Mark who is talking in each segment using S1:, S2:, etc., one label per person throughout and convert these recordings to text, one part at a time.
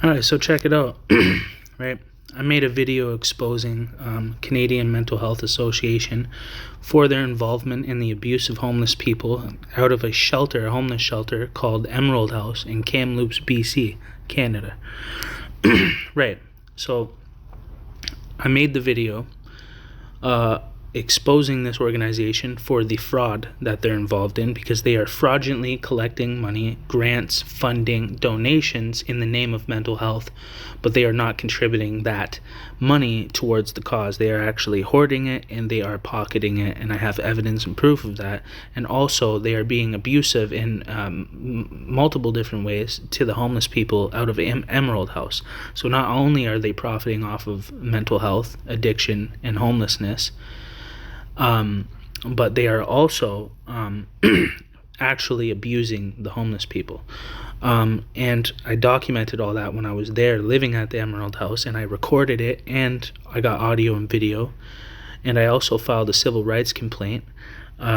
S1: All right, so check it out. Right, I made a video exposing Canadian Mental Health Association for their involvement in the abuse of homeless people out of a homeless shelter called Emerald House in Kamloops, BC, Canada. Right, so I made the video exposing this organization for the fraud that they're involved in, because they are fraudulently collecting money, grants, funding, donations in the name of mental health, but they are not contributing that money towards the cause. They are actually hoarding it and they are pocketing it, and I have evidence and proof of that. And also they are being abusive in multiple different ways to the homeless people out of Emerald House. So not only are they profiting off of mental health, addiction, and homelessness, but they are also actually abusing the homeless people. And I documented all that when I was there living at the Emerald House, and I recorded it, and I got audio and video, and I also filed a civil rights complaint,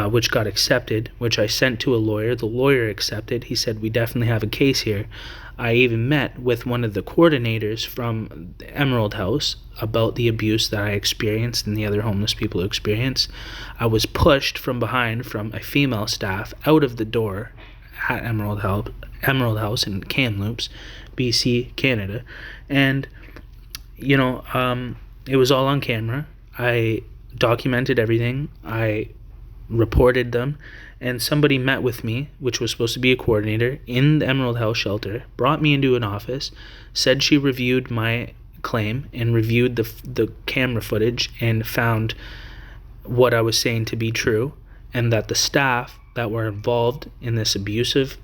S1: which got accepted, which I sent to a lawyer. The lawyer accepted. He said, we definitely have a case here. I even met with one of the coordinators from the Emerald House about the abuse that I experienced and the other homeless people experienced. I was pushed from behind from a female staff out of the door at Emerald House in Kamloops, BC, Canada. And, it was all on camera. I documented everything. I reported them, and somebody met with me, which was supposed to be a coordinator, in the Emerald House shelter, brought me into an office, said she reviewed my claim and reviewed the camera footage and found what I was saying to be true, and that the staff that were involved in this abusive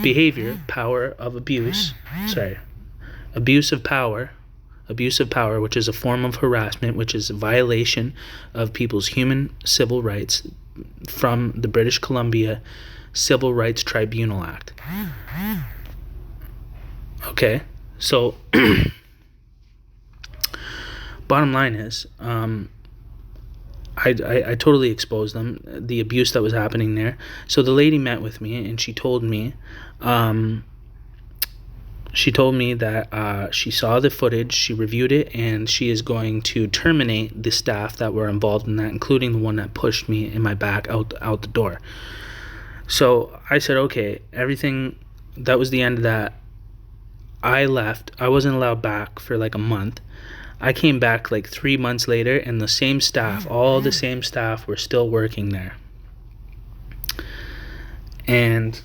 S1: behavior, abuse of power, which is a form of harassment, which is a violation of people's human civil rights from the British Columbia Civil Rights Tribunal Act. Okay, so bottom line is, I totally exposed them, the abuse that was happening there. So the lady met with me, and she told me that she saw the footage, she reviewed it, and she is going to terminate the staff that were involved in that, including the one that pushed me in my back out the door. So I said, okay, everything, that was the end of that. I left. I wasn't allowed back for like a month. I came back like 3 months later, and the same staff, all the same staff, were still working there. And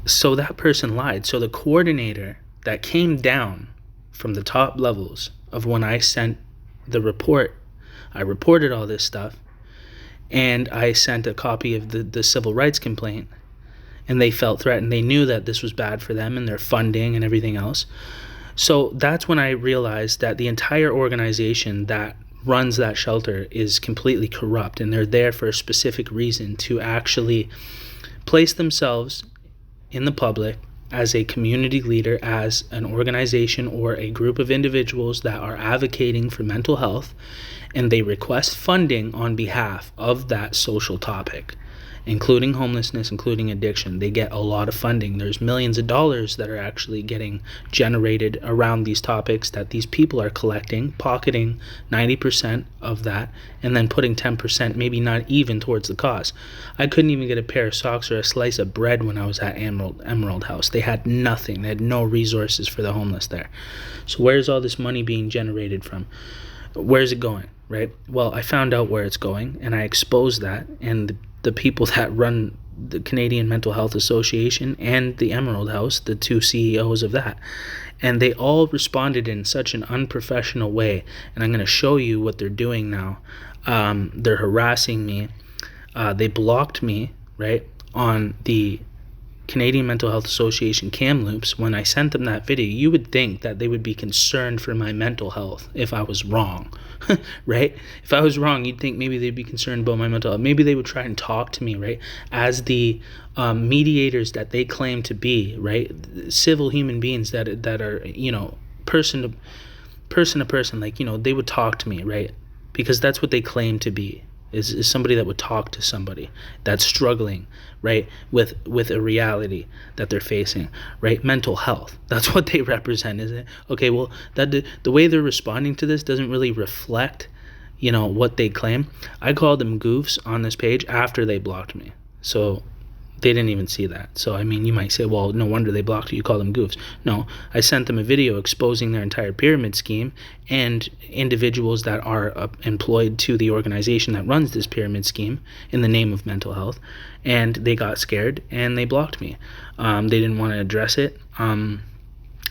S1: so that person lied. So the coordinator that came down from the top levels of when I sent the report, I reported all this stuff, and I sent a copy of the civil rights complaint, and they felt threatened. They knew that this was bad for them and their funding and everything else. So that's when I realized that the entire organization that runs that shelter is completely corrupt, and they're there for a specific reason, to actually place themselves in the public as a community leader, as an organization or a group of individuals that are advocating for mental health, and they request funding on behalf of that social topic, including homelessness, including addiction. They get a lot of funding. There's millions of dollars that are actually getting generated around these topics that these people are collecting, pocketing 90% of that, and then putting 10%, maybe not even, towards the cause. I couldn't even get a pair of socks or a slice of bread when I was at Emerald House. They had nothing. They had no resources for the homeless there. So where's all this money being generated from? Where's it going, right? Well, I found out where it's going, and I exposed that, and the people that run the Canadian Mental Health Association and the Emerald House, the two CEOs of that, and they all responded in such an unprofessional way. And I'm going to show you what they're doing now. They're harassing me. They blocked me, right, on the Canadian Mental Health Association Kamloops. When I sent them that video, you would think that they would be concerned for my mental health if I was wrong, right? If I was wrong, you'd think maybe they'd be concerned about my mental health. Maybe they would try and talk to me, right, as the mediators that they claim to be, right? Civil human beings that are, person to person, like, they would talk to me, right? Because that's what they claim to be. is somebody that would talk to somebody that's struggling, right, with a reality that they're facing, right? Mental health, that's what they represent, isn't it? Okay, well, that the way they're responding to this doesn't really reflect, what they claim. I called them goofs on this page after they blocked me, so they didn't even see that. So, I mean, you might say, well, no wonder they blocked you call them goofs. No, I sent them a video exposing their entire pyramid scheme and individuals that are employed to the organization that runs this pyramid scheme in the name of mental health, and they got scared and they blocked me. They didn't want to address it.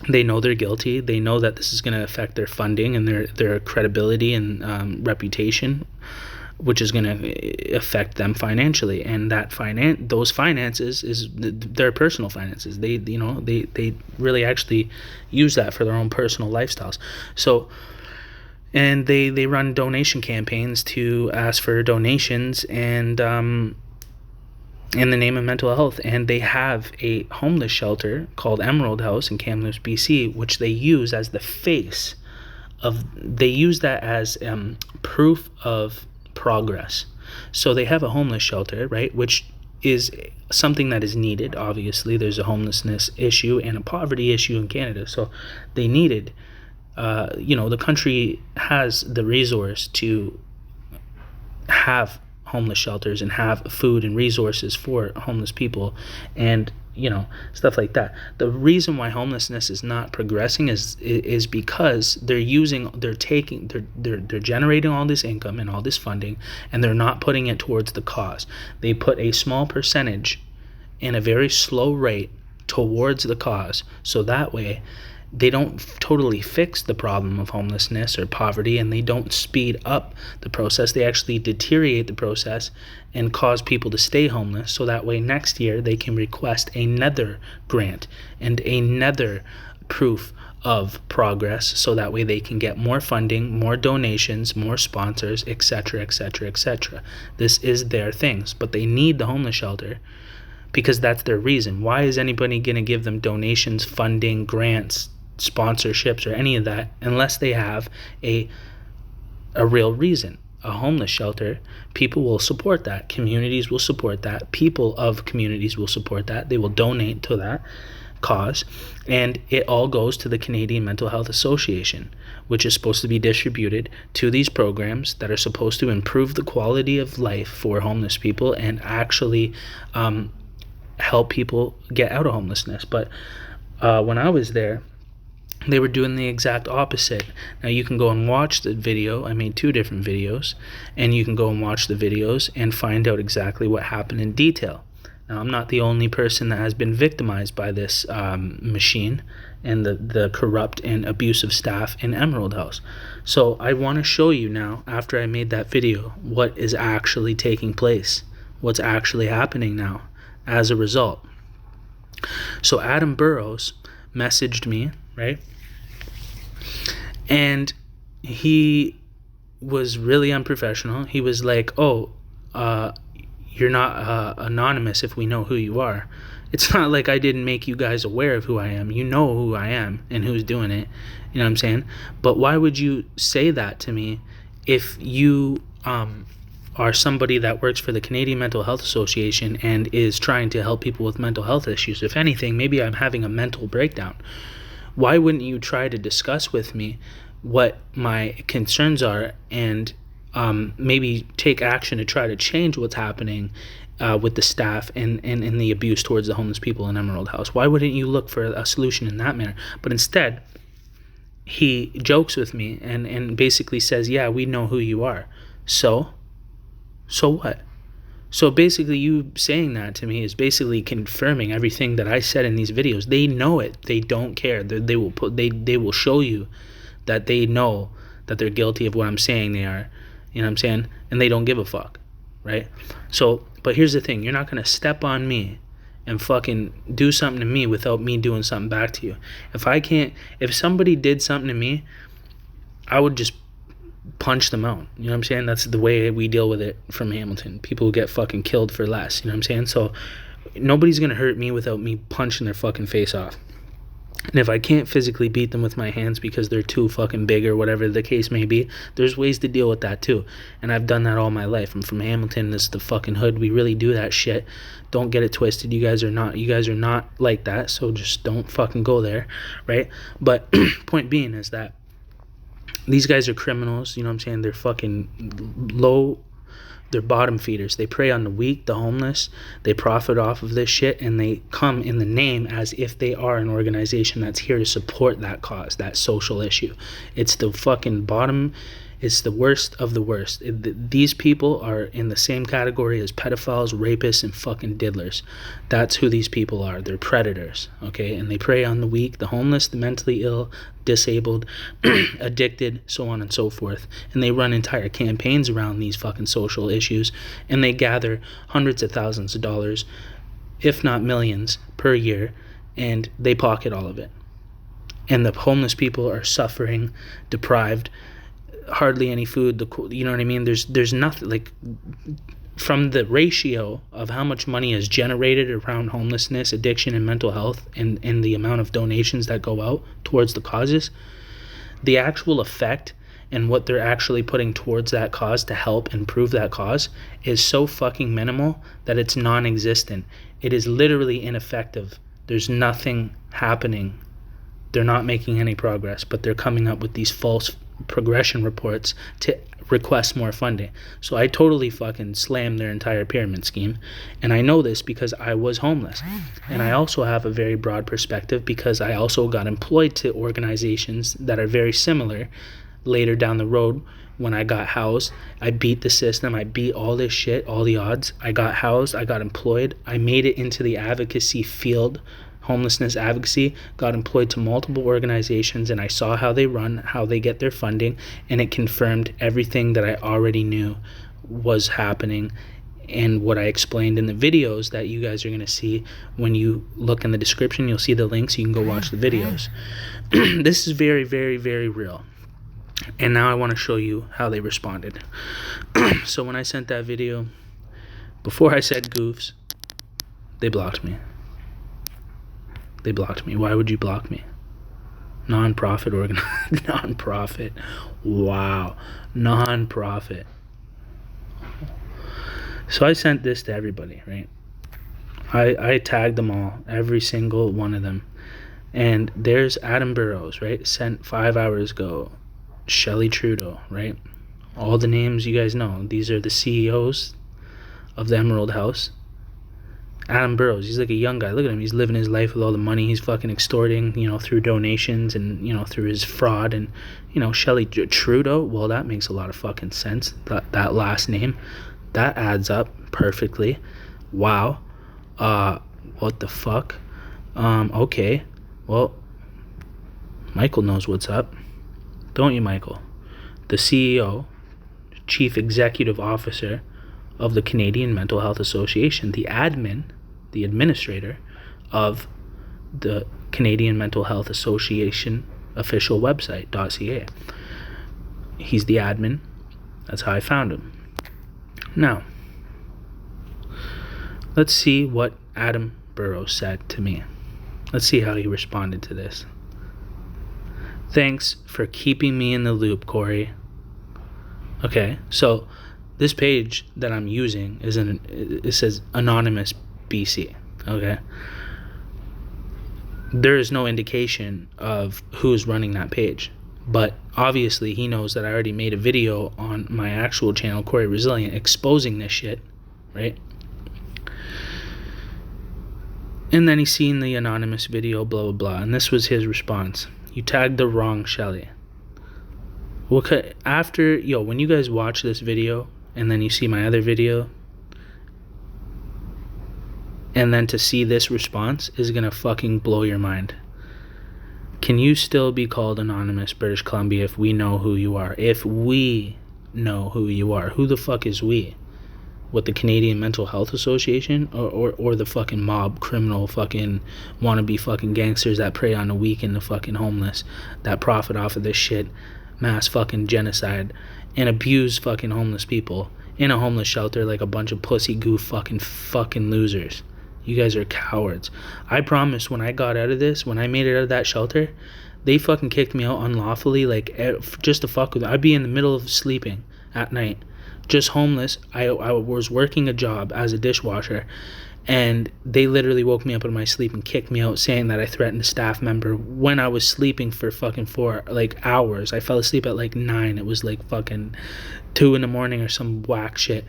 S1: They know they're guilty. They know that this is going to affect their funding and their credibility and reputation, which is going to affect them financially, and those finances is their personal finances. They really actually use that for their own personal lifestyles. So, and they run donation campaigns to ask for donations and in the name of mental health, and they have a homeless shelter called Emerald House in Kamloops, BC, which they use as the face of. They use that as proof of progress. So they have a homeless shelter, right, which is something that is needed. Obviously, there's a homelessness issue and a poverty issue in Canada, so they needed the country has the resource to have homeless shelters and have food and resources for homeless people and stuff like that. The reason why homelessness is not progressing is because they're generating all this income and all this funding, and they're not putting it towards the cause. They put a small percentage in a very slow rate towards the cause, so that way they don't totally fix the problem of homelessness or poverty, and they don't speed up the process. They actually deteriorate the process and cause people to stay homeless, so that way next year they can request another grant and another proof of progress, so that way they can get more funding, more donations, more sponsors, etc., etc., etc. This is their things, but they need the homeless shelter because that's their reason. Why is anybody going to give them donations, funding, grants, sponsorships, or any of that unless they have a real reason? A homeless shelter, people will support that, communities will support that, people of communities will support that, they will donate to that cause, and it all goes to the Canadian Mental Health Association, which is supposed to be distributed to these programs that are supposed to improve the quality of life for homeless people and actually help people get out of homelessness. But when I was there, they were doing the exact opposite. Now you can go and watch the video. I made 2 different videos, and you can go and watch the videos and find out exactly what happened in detail. Now, I'm not the only person that has been victimized by this machine and the corrupt and abusive staff in Emerald House. So I want to show you now, after I made that video, what is actually taking place, what's actually happening now as a result. So Adam Burrows messaged me, right? And he was really unprofessional. He was like, you're not anonymous if we know who you are. It's not like I didn't make you guys aware of who I am. You know who I am and who's doing it. You know what I'm saying? But why would you say that to me if you are somebody that works for the Canadian Mental Health Association and is trying to help people with mental health issues? If anything, maybe I'm having a mental breakdown. Why wouldn't you try to discuss with me what my concerns are and maybe take action to try to change what's happening with the staff and the abuse towards the homeless people in Emerald House? Why wouldn't you look for a solution in that manner? But instead, he jokes with me and basically says, yeah, we know who you are. So what? So basically you saying that to me is basically confirming everything that I said in these videos. They know it. They don't care. They will show you that they know that they're guilty of what I'm saying they are. You know what I'm saying? And they don't give a fuck, right? So, but here's the thing. You're not going to step on me and fucking do something to me without me doing something back to you. If somebody did something to me, I would just punch them out. You know what I'm saying? That's the way we deal with it from Hamilton. People get fucking killed for less. You know what I'm saying? So nobody's going to hurt me without me punching their fucking face off. And if I can't physically beat them with my hands because they're too fucking big or whatever the case may be, there's ways to deal with that too. And I've done that all my life. I'm from Hamilton. This is the fucking hood. We really do that shit. Don't get it twisted. You guys are not like that. So just don't fucking go there, right? But point being is that these guys are criminals. You know what I'm saying? They're fucking low. They're bottom feeders. They prey on the weak, the homeless. They profit off of this shit, and they come in the name as if they are an organization that's here to support that cause, that social issue. It's the fucking bottom. It's the worst of the worst. These people are in the same category as pedophiles, rapists, and fucking diddlers. That's who these people are. They're predators, okay? And they prey on the weak, the homeless, the mentally ill, disabled, addicted, so on and so forth. And they run entire campaigns around these fucking social issues, and they gather hundreds of thousands of dollars, if not millions, per year, and they pocket all of it. And the homeless people are suffering, deprived, hardly any food. You know what I mean? There's nothing, like, from the ratio of how much money is generated around homelessness, addiction, and mental health, and the amount of donations that go out towards the causes, the actual effect and what they're actually putting towards that cause to help improve that cause is so fucking minimal that it's non-existent. It is literally ineffective. There's nothing happening. They're not making any progress, but they're coming up with these false progression reports to request more funding. So I totally fucking slammed their entire pyramid scheme, and I know this because I was homeless. And I also have a very broad perspective because I also got employed to organizations that are very similar later down the road. When I got housed, I beat the system, I beat all this shit, all the odds. I got housed, I got employed, I made it into the advocacy field, homelessness advocacy, got employed to multiple organizations, and I saw how they run, how they get their funding, and it confirmed everything that I already knew was happening and what I explained in the videos that you guys are going to see. When you look in the description, you'll see the links. You can go watch the videos. This is very, very, very real. And now I want to show you how they responded. So when I sent that video, before I said goofs, they blocked me. They blocked me. Why would you block me? Non-profit non-profit. Wow. Non-profit. So I sent this to everybody, right? I tagged them all, every single one of them. And there's Adam Burrows, right? Sent 5 hours ago. Shelley Trudeau, right? All the names you guys know. These are the CEOs of the Emerald House. Adam Burrows, he's like a young guy. Look at him. He's living his life with all the money he's fucking extorting, through donations and, through his fraud. And, Shelley Trudeau, well, that makes a lot of fucking sense. That last name, that adds up perfectly. Wow. What the fuck? Okay. Well, Michael knows what's up. Don't you, Michael? The CEO, Chief Executive Officer of the Canadian Mental Health Association, the administrator of the Canadian Mental Health Association official website, .ca. He's the admin. That's how I found him. Now, let's see what Adam Burrows said to me. Let's see how he responded to this. Thanks for keeping me in the loop, Cory. Okay, so this page that I'm using it says Anonymous BC, okay? There is no indication of who's running that page, but obviously he knows that I already made a video on my actual channel, Cory Resilient, exposing this shit, right? And then he's seen the anonymous video, blah, blah, blah, and this was his response. You tagged the wrong Shelley. Well, when you guys watch this video, and then you see my other video, and then to see this response is gonna fucking blow your mind. Can you still be called Anonymous British Columbia if we know who you are? If we know who you are, who the fuck is we? What, the Canadian Mental Health Association, or the fucking mob, criminal fucking wannabe fucking gangsters that prey on the weak and the fucking homeless, that profit off of this shit, mass fucking genocide, and abuse fucking homeless people in a homeless shelter like a bunch of pussy goof fucking losers. You guys are cowards. I promise when I got out of this, when I made it out of that shelter, they fucking kicked me out unlawfully, like, just to fuck with me. I'd be in the middle of sleeping at night, just homeless. I was working a job as a dishwasher, and they literally woke me up out of my sleep and kicked me out, saying that I threatened a staff member when I was sleeping for fucking 4 hours. I fell asleep at 9. It was fucking 2 in the morning or some whack shit.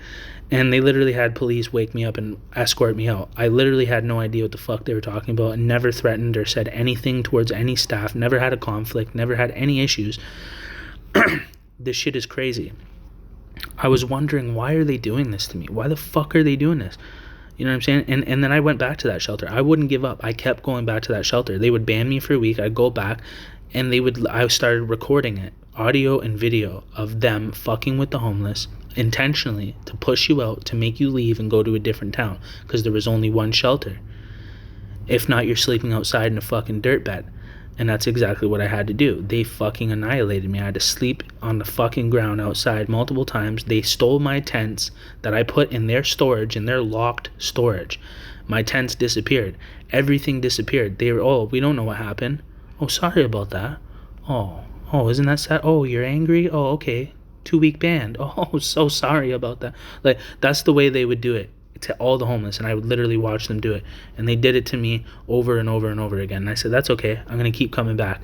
S1: And they literally had police wake me up and escort me out. I literally had no idea what the fuck they were talking about, and never threatened or said anything towards any staff, never had a conflict, never had any issues. This shit is crazy. I was wondering, why are they doing this to me? Why the fuck are they doing this? You know what I'm saying? And then I went back to that shelter. I wouldn't give up. I kept going back to that shelter. They would ban me for a week. I'd go back, and I started recording it, audio and video of them fucking with the homeless, intentionally to push you out, to make you leave and go to a different town, because there was only one shelter. If not, you're sleeping outside in a fucking dirt bed. And that's exactly what I had to do. They fucking annihilated me. I had to sleep on the fucking ground outside multiple times. They stole my tents that I put in their storage, in their locked storage. My tents disappeared. Everything disappeared. They were, we don't know what happened. Oh, sorry about that. Oh, isn't that sad? Oh, you're angry? Oh, okay. 2-week ban. Oh, so sorry about that. That's the way they would do it to all the homeless, and I would literally watch them do it. And they did it to me over and over and over again. And I said, that's okay. I'm going to keep coming back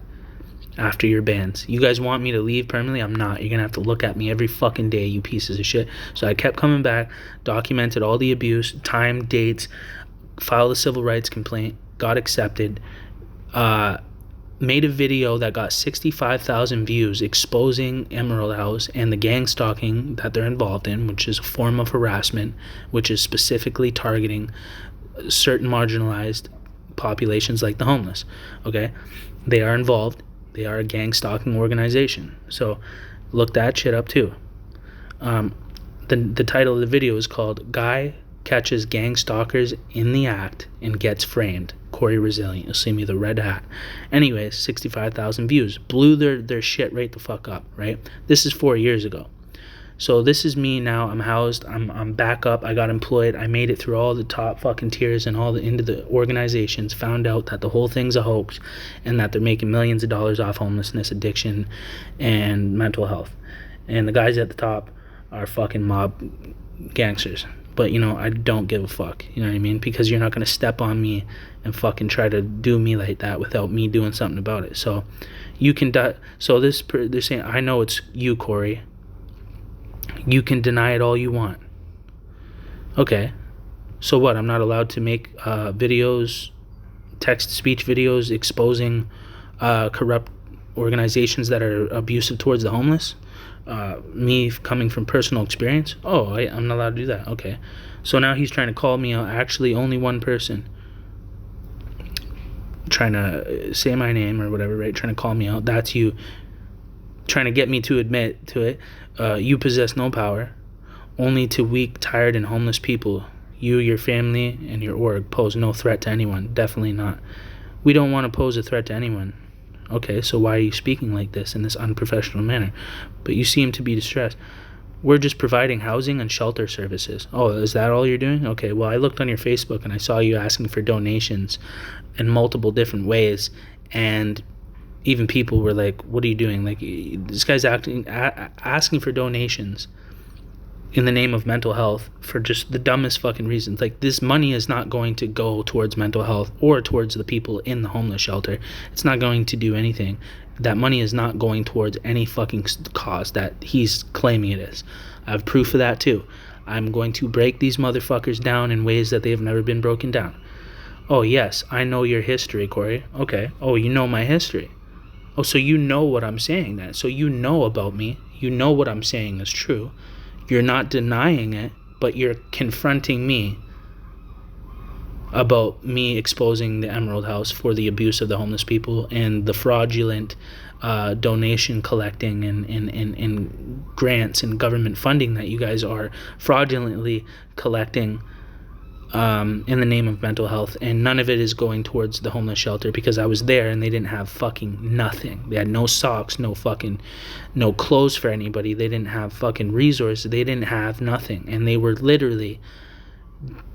S1: after your bans. You guys want me to leave permanently? I'm not. You're going to have to look at me every fucking day, you pieces of shit. So I kept coming back, documented all the abuse, time, dates, filed a civil rights complaint, got accepted, made a video that got 65,000 views exposing Emerald House and the gang stalking that they're involved in, which is a form of harassment, which is specifically targeting certain marginalized populations like the homeless. Okay? They are involved. They are a gang stalking organization. So look that shit up too. The title of the video is called Guy Catches Gang Stalkers in the Act and Gets Framed. Cory Resilient. You'll see me the red hat. Anyways, 65,000 views. Blew their shit right the fuck up, right? This is 4 years ago. So this is me now. I'm housed. I'm back up. I got employed. I made it through all the top fucking tiers and into the organizations. Found out that the whole thing's a hoax and that they're making millions of dollars off homelessness, addiction, and mental health. And the guys at the top are fucking mob gangsters. But, I don't give a fuck. You know what I mean? Because you're not going to step on me and fucking try to do me like that without me doing something about it. So you can... So they're saying, I know it's you, Cory. You can deny it all you want. Okay. So what? I'm not allowed to make videos, text-to-speech videos exposing corrupt organizations that are abusive towards the homeless? Me coming from personal experience? I'm not allowed to do that. Okay. So now he's trying to call me out. Actually, only one person trying to say my name or whatever, right? Trying to call me out. That's you. Trying to get me to admit to it. You possess no power. Only to weak, tired, and homeless people. You, your family, and your org pose no threat to anyone. Definitely not. We don't want to pose a threat to anyone. Okay, so why are you speaking like this in this unprofessional manner? But you seem to be distressed. We're just providing housing and shelter services. Oh, is that all you're doing? Okay, well, I looked on your Facebook and I saw you asking for donations in multiple different ways. And even people were like, what are you doing? Like, this guy's asking for donations in the name of mental health for just the dumbest fucking reasons. Like, this money is not going to go towards mental health or towards the people in the homeless shelter. It's not going to do anything. That money is not going towards any fucking cause that he's claiming it is. I have proof of that too. I'm going to break these motherfuckers down in ways that they have never been broken down. Oh yes, I know your history, Cory. Okay. Oh, you know my history. Oh, so you know what I'm saying then. So you know about me. You know what I'm saying is true. You're not denying it, but you're confronting me about me exposing the Emerald House for the abuse of the homeless people and the fraudulent donation collecting and grants and government funding that you guys are fraudulently collecting in the name of mental health. And none of it is going towards the homeless shelter because I was there and they didn't have fucking nothing. They had no socks, no clothes for anybody. They didn't have fucking resources. They didn't have nothing. And they were literally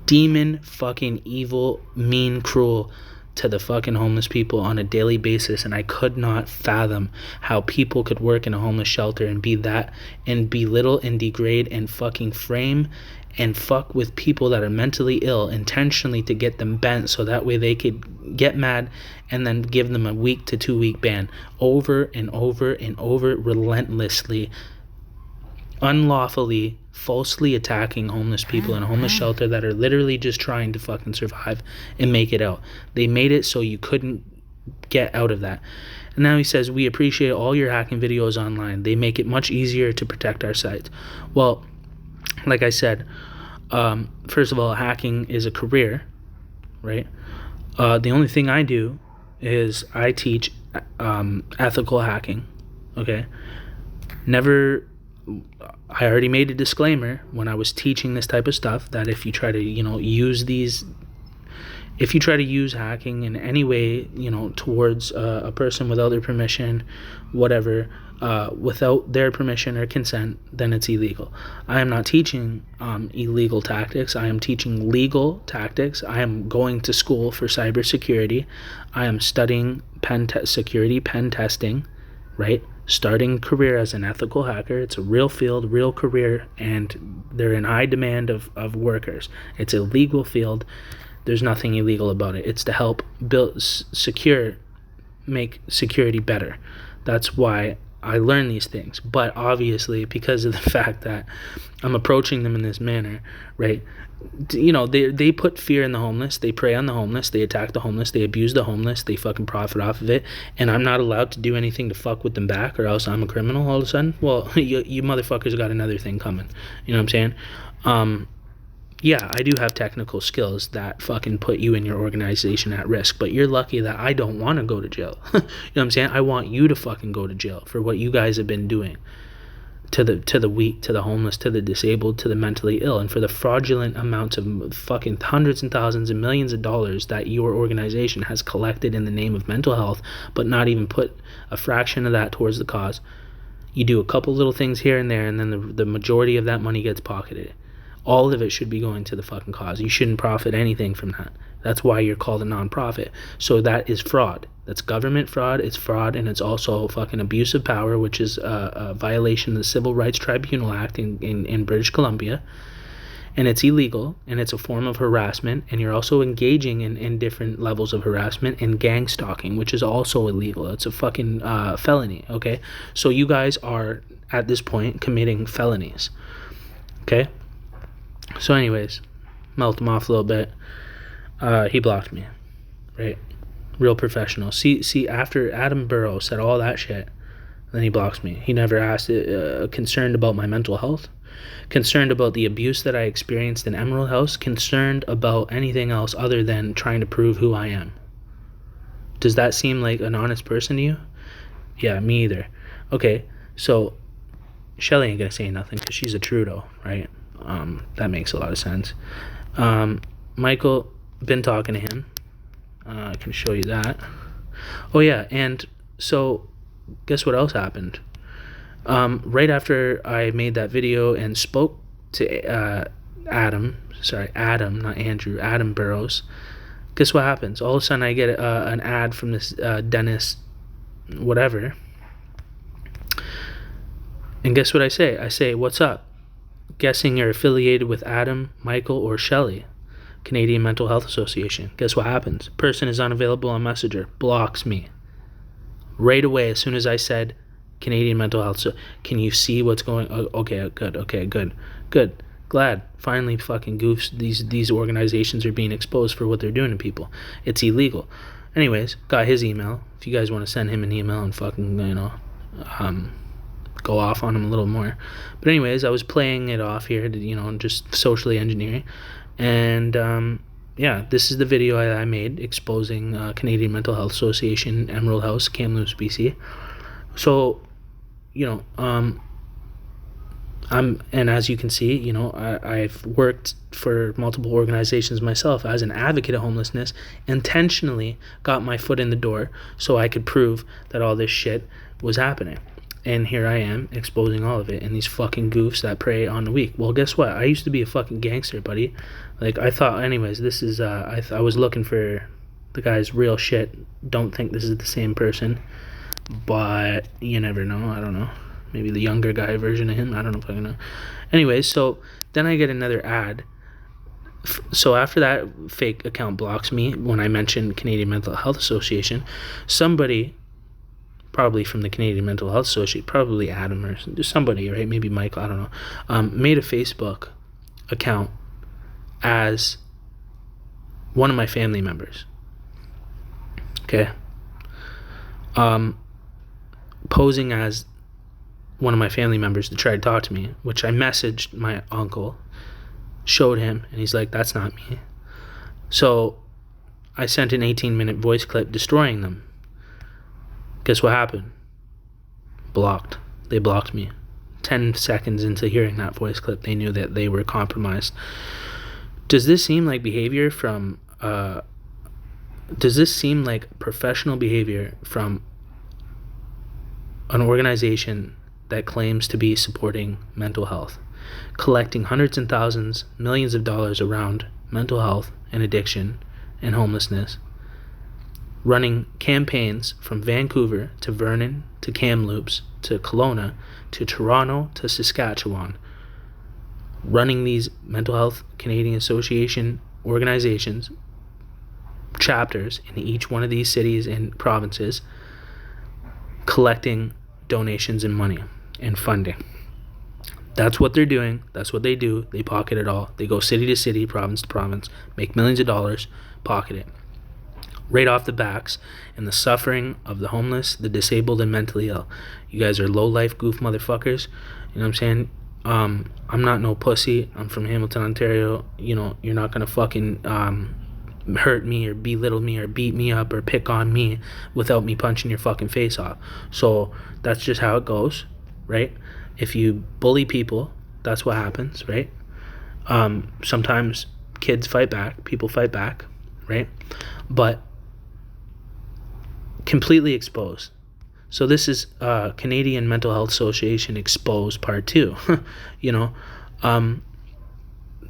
S1: demon, fucking evil, mean, cruel to the fucking homeless people on a daily basis, and I could not fathom how people could work in a homeless shelter and be that, and belittle and degrade and fucking frame and fuck with people that are mentally ill intentionally to get them bent so that way they could get mad and then give them a 1 to 2 week ban over and over and over, relentlessly, unlawfully, falsely attacking homeless people in a homeless shelter that are literally just trying to fucking survive and make it out. They made it so you couldn't get out of that. And now he says, we appreciate all your hacking videos online. They make it much easier to protect our sites. Well, like I said, first of all, hacking is a career, right? The only thing I do is I teach ethical hacking, okay? I already made a disclaimer when I was teaching this type of stuff that if you try to, if you try to use hacking in any way, towards a person without their permission, whatever, without their permission or consent, then it's illegal. I am not teaching illegal tactics. I am teaching legal tactics. I am going to school for cybersecurity. I am studying pen testing, right? Starting career as an ethical hacker. It's a real field, real career, and they're in high demand of workers. It's a legal field. There's nothing illegal about it. It's to help make security better. That's why I learn these things. But obviously, because of the fact that I'm approaching them in this manner, right? They put fear in the homeless. They prey on the homeless. They attack the homeless. They abuse the homeless. They fucking profit off of it. And I'm not allowed to do anything to fuck with them back, or else I'm a criminal all of a sudden. Well, you motherfuckers got another thing coming. You know what I'm saying? Yeah, I do have technical skills that fucking put you and your organization at risk, but you're lucky that I don't want to go to jail. You know what I'm saying? I want you to fucking go to jail for what you guys have been doing to the weak, to the homeless, to the disabled, to the mentally ill, and for the fraudulent amounts of fucking hundreds and thousands and millions of dollars that your organization has collected in the name of mental health, but not even put a fraction of that towards the cause. You do a couple little things here and there, and then the majority of that money gets pocketed. All of it should be going to the fucking cause. You shouldn't profit anything from that. That's why you're called a nonprofit. So that is fraud. That's government fraud. It's fraud, and it's also fucking abuse of power, which is a violation of the Civil Rights Tribunal Act in British Columbia. And it's illegal, and it's a form of harassment, and you're also engaging in different levels of harassment and gang stalking, which is also illegal. It's a fucking felony, okay? So you guys are, at this point, committing felonies, okay? So anyways, melt him off a little bit. He blocked me, right? Real professional. See, after Adam Burrows said all that shit, then he blocks me. He never asked, concerned about my mental health, concerned about the abuse that I experienced in Emerald House, concerned about anything else other than trying to prove who I am. Does that seem like an honest person to you? Yeah, me either. Okay, so Shelly ain't gonna say nothing because she's a Trudeau, right? That makes a lot of sense. Michael, been talking to him. I can show you that. Oh yeah, and so guess what else happened? Right after I made that video and spoke to Adam, not Andrew, Adam Burrows, guess what happens? All of a sudden I get an ad from this Dennis whatever, and guess what I say? I say, what's up? Guessing you're affiliated with Adam, Michael, or Shelly, Canadian Mental Health Association. Guess what happens? Person is unavailable on Messenger, blocks me. Right away, as soon as I said Canadian Mental Health, so can you see what's going on? Okay, good. Glad. Finally fucking goofs, these organizations are being exposed for what they're doing to people. It's illegal. Anyways, got his email. If you guys want to send him an email and fucking, go off on him a little more. But anyways, I was playing it off here to, just socially engineering. And this is the video I made exposing Canadian Mental Health Association, Emerald House, Kamloops, BC. So, and as you can see, I've worked for multiple organizations myself as an advocate of homelessness, intentionally got my foot in the door so I could prove that all this shit was happening. And here I am exposing all of it, and these fucking goofs that prey on the weak. Well, guess what? I used to be a fucking gangster, buddy. Like, I thought, anyways, this is, I was looking for the guy's real shit. Don't think this is the same person, but you never know. I don't know. Maybe the younger guy version of him. I don't know if I know. Anyways, so then I get another ad. So after that fake account blocks me when I mentioned Canadian Mental Health Association, somebody, probably from the Canadian Mental Health Association, probably Adam or somebody, right? Maybe Michael, I don't know, made a Facebook account as one of my family members. Okay. Posing as one of my family members to try to talk to me, which I messaged my uncle, showed him, and he's like, that's not me. So I sent an 18-minute voice clip destroying them. Guess what happened? Blocked. They blocked me. 10 seconds into hearing that voice clip, they knew that they were compromised. Does this seem like behavior from, does this seem like professional behavior from an organization that claims to be supporting mental health, collecting hundreds and thousands, millions of dollars around mental health and addiction and homelessness, running campaigns from Vancouver to Vernon to Kamloops to Kelowna to Toronto to Saskatchewan, running these mental health Canadian Association organizations, chapters in each one of these cities and provinces, collecting donations and money and funding. That's what they're doing. That's what they do. They pocket it all. They go city to city, province to province, make millions of dollars, pocket it. Right off the backs, and the suffering of the homeless, the disabled, and mentally ill. You guys are low-life goof motherfuckers. You know what I'm saying? I'm not no pussy. I'm from Hamilton, Ontario. You know, you're not gonna fucking hurt me or belittle me or beat me up or pick on me without me punching your fucking face off. So that's just how it goes, right? If you bully people, that's what happens, right? Sometimes kids fight back, people fight back, right? But completely exposed. So this is Canadian Mental Health Association Exposed Part 2. You know,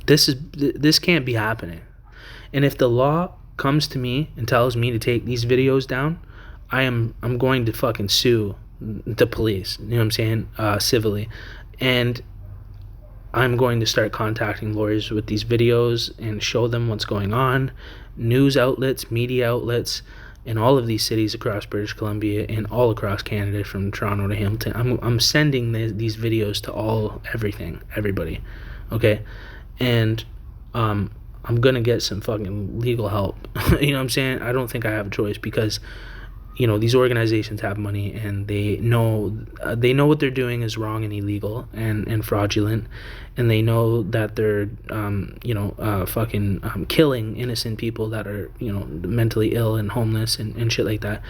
S1: this can't be happening. And if the law comes to me and tells me to take these videos down, I'm going to fucking sue the police, you know what I'm saying, civilly. And I'm going to start contacting lawyers with these videos and show them what's going on. News outlets, media outlets, in all of these cities across British Columbia and all across Canada, from Toronto to Hamilton. I'm sending these videos to everybody, okay? And I'm gonna get some fucking legal help. You know what I'm saying? I don't think I have a choice, because you know, these organizations have money, and they know what they're doing is wrong and illegal and fraudulent, and they know that they're fucking killing innocent people that are, you know, mentally ill and homeless and shit like that,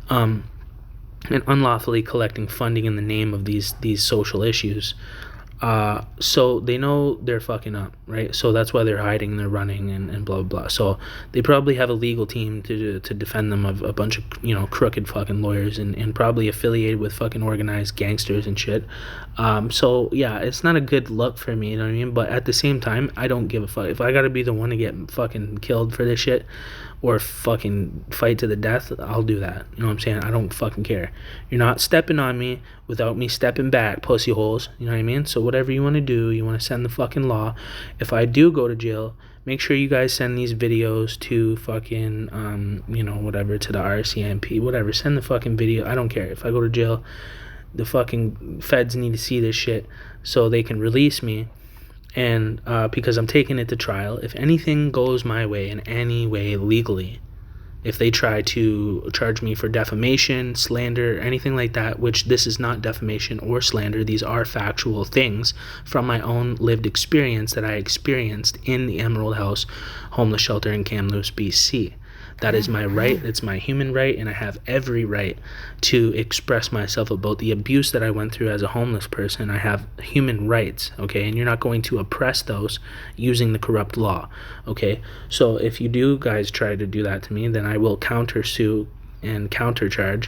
S1: and unlawfully collecting funding in the name of these social issues. So they know they're fucking up, right? So that's why they're hiding, they're running, and blah, blah, blah. So they probably have a legal team to defend them, of a bunch of, you know, crooked fucking lawyers, and probably affiliated with fucking organized gangsters and shit. So yeah, it's not a good look for me, you know what I mean? But at the same time, I don't give a fuck. If I gotta be the one to get fucking killed for this shit, or fucking fight to the death, I'll do that. You know what I'm saying? I don't fucking care. You're not stepping on me without me stepping back, pussy holes. You know what I mean? So whatever you want to do, you want to send the fucking law. If I do go to jail, make sure you guys send these videos to fucking, you know, whatever, to the RCMP, whatever. Send the fucking video. I don't care. If I go to jail, the fucking feds need to see this shit so they can release me. And because I'm taking it to trial, if anything goes my way in any way legally, if they try to charge me for defamation, slander, anything like that, which this is not defamation or slander, these are factual things from my own lived experience that I experienced in the Emerald House homeless shelter in Kamloops, BC. That is my right. It's my human right, and I have every right to express myself about the abuse that I went through as a homeless person. I have human rights, okay? And you're not going to oppress those using the corrupt law, okay? So if you do guys try to do that to me, then I will counter-sue and countercharge,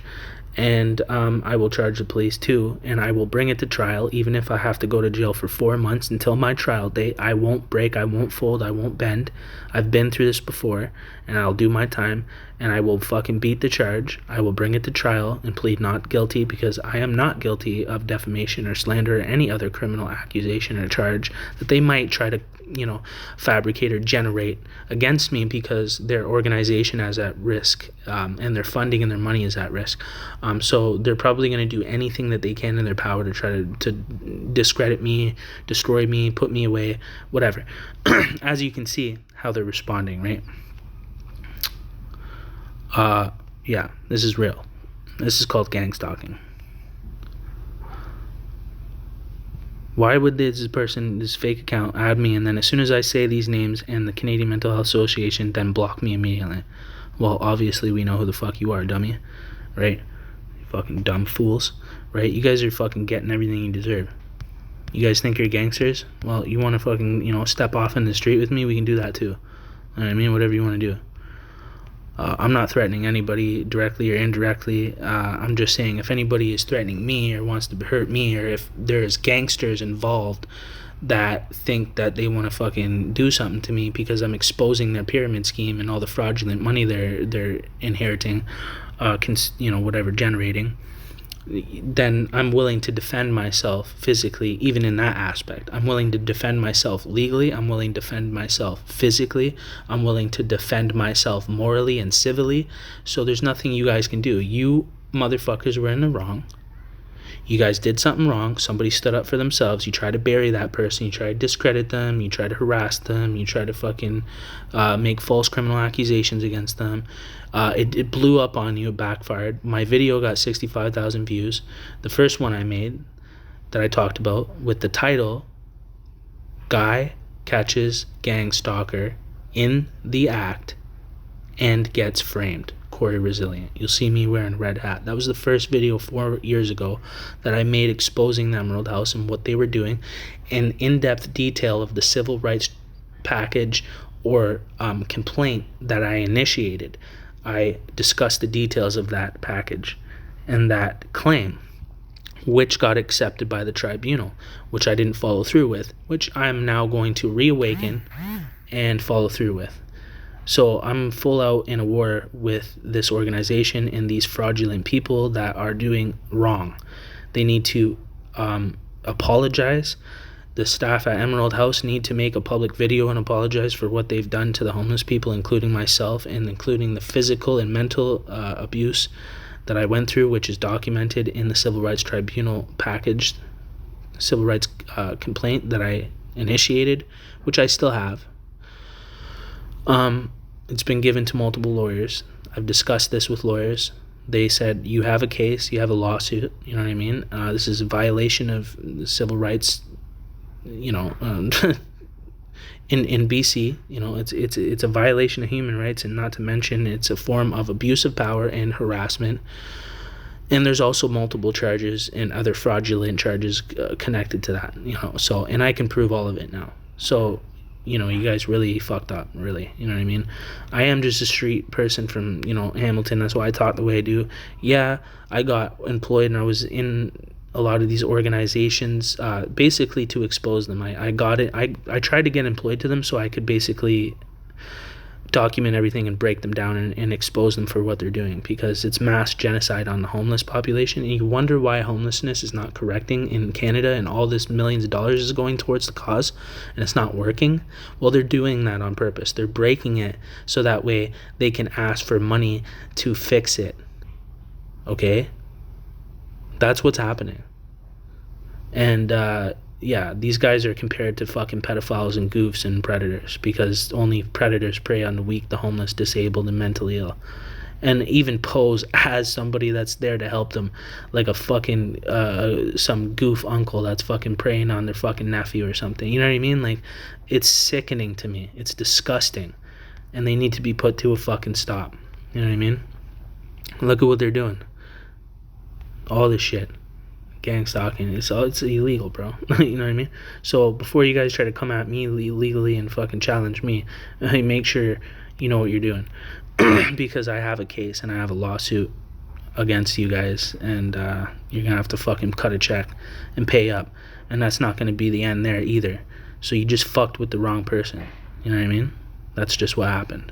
S1: And I will charge the police too, and I will bring it to trial, even if I have to go to jail for 4 months until my trial date. I won't break, I won't fold, I won't bend. I've been through this before, and I'll do my time, and I will fucking beat the charge. I will bring it to trial and plead not guilty, because I am not guilty of defamation or slander or any other criminal accusation or charge that they might try to, fabricate or generate against me, because their organization is at risk, and their funding and their money is at risk. So they're probably going to do anything that they can in their power to try to discredit me, destroy me, put me away, whatever. As you can see how they're responding, right? Yeah, this is real. This is called gangstalking. Why would this person, this fake account, add me, and then as soon as I say these names and the Canadian Mental Health Association, then block me immediately? Well, obviously we know who the fuck you are, dummy, right? You fucking dumb fools, right? You guys are fucking getting everything you deserve. You guys think you're gangsters? Well, you want to fucking, step off in the street with me? We can do that too. You know what I mean? Whatever you want to do. I'm not threatening anybody directly or indirectly. I'm just saying, if anybody is threatening me or wants to hurt me, or if there's gangsters involved that think that they want to fucking do something to me because I'm exposing their pyramid scheme and all the fraudulent money they're inheriting, whatever, generating, then I'm willing to defend myself physically, even in that aspect. I'm willing to defend myself legally. I'm willing to defend myself physically. I'm willing to defend myself morally and civilly. So there's nothing you guys can do. You motherfuckers were in the wrong. You guys did something wrong. Somebody stood up for themselves. You try to bury that person. You try to discredit them. You try to harass them. You try to fucking make false criminal accusations against them. It blew up on you. It backfired. My video got 65,000 views. The first one I made that I talked about with the title, Guy Catches Gang Stalker in the Act and Gets Framed. Cory Resilient. You'll see me wearing a red hat. That was the first video 4 years ago that I made exposing the Emerald House and what they were doing, and in-depth detail of the civil rights package or complaint that I initiated. I discussed the details of that package and that claim, which got accepted by the tribunal, which I didn't follow through with, which I'm now going to reawaken and follow through with. So I'm full out in a war with this organization and these fraudulent people that are doing wrong. They need to apologize. The staff at Emerald House need to make a public video and apologize for what they've done to the homeless people, including myself, and including the physical and mental abuse that I went through, which is documented in the Civil Rights Tribunal package, civil rights complaint that I initiated, which I still have. It's been given to multiple lawyers. I've discussed this with lawyers. They said, you have a case, you have a lawsuit, you know what I mean? This is a violation of civil rights, in BC, it's a violation of human rights, and not to mention it's a form of abuse of power and harassment. And there's also multiple charges and other fraudulent charges connected to that, so, and I can prove all of it now. So, you guys really fucked up, really, you know what I mean? I am just a street person from, Hamilton. That's why I talk the way I do. Yeah, I got employed and I was in a lot of these organizations, basically to expose them. I got it. I tried to get employed to them so I could basically document everything and break them down and expose them for what they're doing, because it's mass genocide on the homeless population. And you wonder why homelessness is not correcting in Canada, and all this millions of dollars is going towards the cause and it's not working. Well, they're doing that on purpose. They're breaking it so that way they can ask for money to fix it. Okay? That's what's happening. And yeah, these guys are compared to fucking pedophiles and goofs and predators, because only predators prey on the weak, the homeless, disabled, and mentally ill, and even pose as somebody that's there to help them, like a fucking some goof uncle that's fucking preying on their fucking nephew or something. You know what I mean? Like, it's sickening to me. It's disgusting, and they need to be put to a fucking stop. You know what I mean? Look at what they're doing. All this shit. Gang stalking, it's illegal, bro. You know what I mean? So before you guys try to come at me legally and fucking challenge me, make sure you know what you're doing. Because I have a case and I have a lawsuit against you guys, and you're gonna have to fucking cut a check and pay up, and that's not gonna be the end there either. So you just fucked with the wrong person. You know what I mean? That's just what happened.